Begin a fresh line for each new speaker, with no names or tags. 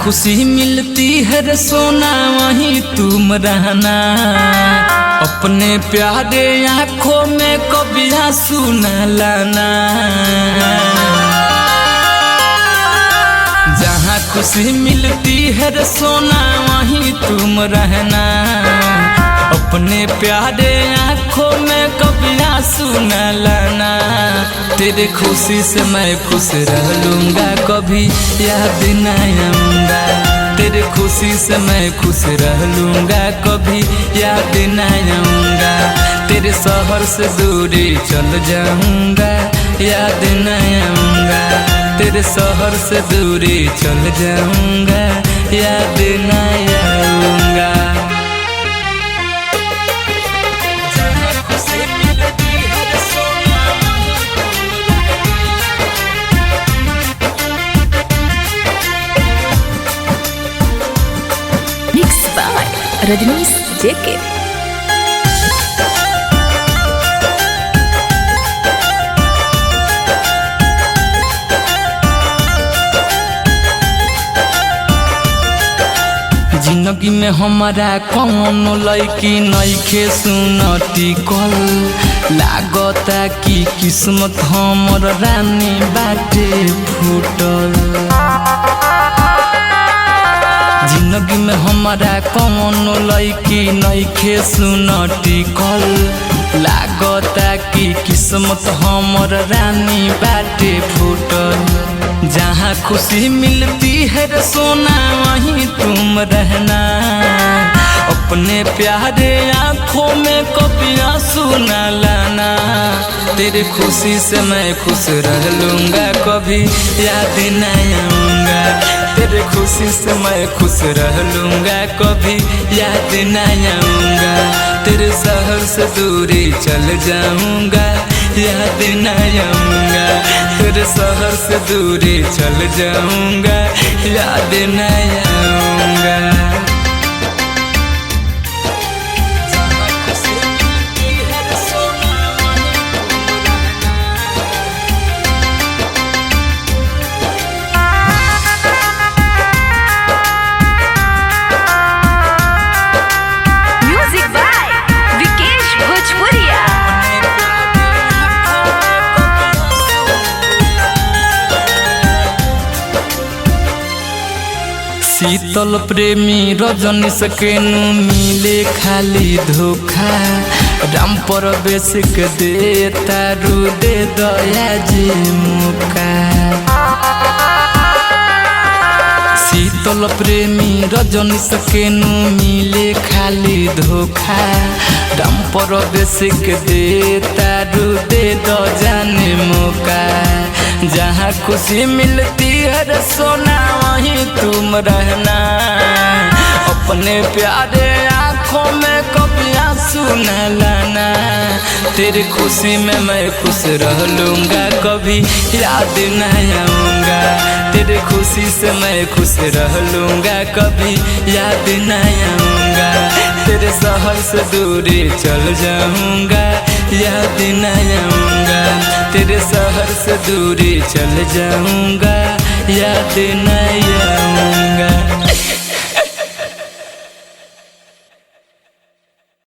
खुशी मिलती है रे सोना वहीं तुम रहना। अपने प्यारे आँखों में कभी आंसू न लाना। जहाँ खुशी मिलती है रे सोना वहीं तुम रहना। अपने प्यारे आँखों में कभी आंसू न लाना। तेरे खुशी से मैं खुश रह लूँगा, कभी याद न आऊँगा। तेरे खुशी से मैं खुश रह लूँगा, कभी याद न आऊँगा। तेरे शहर से दूरी चल जाऊँगा, याद न आऊँगा। तेरे शहर से दूरी चल जाऊँगा, याद न आऊँगा।
रजनीश जेके।
जिंदगी में हमारा कौन लड़की नइखे सुनती कल। लागता कि किस्मत हमर रानी बाटे फूटल। जिंदगी में हमारा कौन लड़की नइखे सुनती कल। लागता कि किस्मत हमर रानी बाटे फूटल। जहाँ खुशी मिलती है रे सोना वहीं तुम रहना। अपने प्यारे आँखों में कभी आंसू न लाना। तेरे खुशी से मैं खुश रह लूँगा, कभी याद न आऊँगा। तेरे खुशी से मैं खुश रह लूँगा, कभी याद न आऊँगा। तेरे शहर से दूरी चल जाऊँगा, याद न आऊँगा। तेरे शहर से दूरी चल जाऊँगा, याद न आऊँगा। शीतल प्रेमी रजनी सकेनु मिले खाली धोखा। राम परवेश के दे तारू दे दया जी मुका। शीतल प्रेमी रजनी सकेनु मिले खाली धोखा। राम परवेश के दे तारू दे द जाने मौका। जहाँ खुशी मिलती है रे सोना वहीं तुम रहना। अपने प्यारे आँखों में कभी आंसू न लाना। तेरी खुशी में मैं खुश रह लूँगा, कभी याद न आऊँगा। तेरी खुशी से मैं खुश रह लूँगा, कभी याद न आऊँगा। तेरे शहर से दूरी चल जाऊँगा, याद न आऊँगा। तेरे शहर से दूरी चल जाऊँगा, याद न आऊँगा।